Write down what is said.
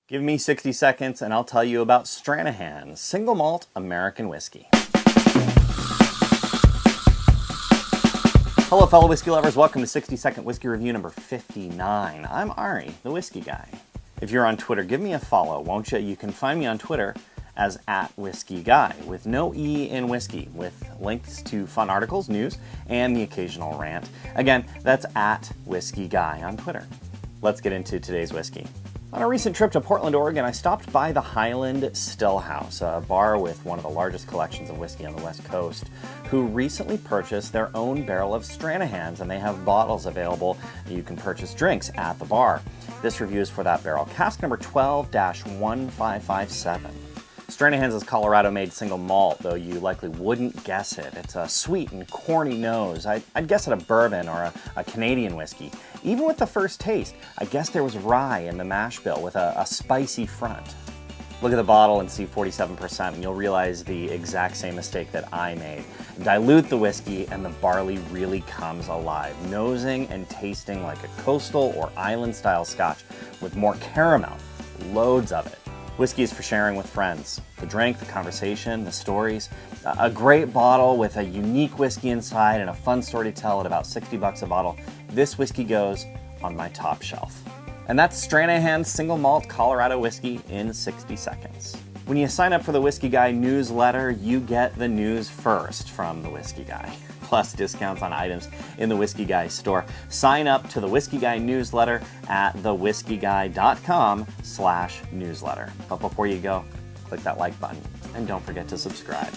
Give me 60 seconds and I'll tell you about Stranahan Single Malt American Whiskey. Hello fellow whiskey lovers, welcome to 60 Second Whiskey Review number 59. I'm Ari, the Whiskey Guy. If you're on Twitter, give me a follow, won't you? You can find me on Twitter as @WhiskyGuy, with no E in whiskey, with links to fun articles, news, and the occasional rant. Again, that's @WhiskyGuy on Twitter. Let's get into today's whiskey. On a recent trip to Portland, Oregon, I stopped by the Highland Still House, a bar with one of the largest collections of whiskey on the West Coast, who recently purchased their own barrel of Stranahans, and they have bottles available. You can purchase drinks at the bar. This review is for that barrel, cask number 12-1557. Stranahan's is Colorado-made single malt, though you likely wouldn't guess it. It's a sweet and corny nose. I'd guess it a bourbon or a Canadian whiskey. Even with the first taste, I guess there was rye in the mash bill with a spicy front. Look at the bottle and see 47%, and you'll realize the exact same mistake that I made. Dilute the whiskey and the barley really comes alive, nosing and tasting like a coastal or island-style scotch with more caramel, loads of it. Whiskey is for sharing with friends. The drink, the conversation, the stories. A great bottle with a unique whiskey inside and a fun story to tell at about $60 a bottle. This whiskey goes on my top shelf. And that's Stranahan Single Malt Colorado Whiskey in 60 seconds. When you sign up for the Whisky Guy newsletter, you get the news first from the Whisky Guy, plus discounts on items in the Whisky Guy store. Sign up to the Whisky Guy newsletter at thewhiskeyguy.com/newsletter. But before you go, click that like button and don't forget to subscribe.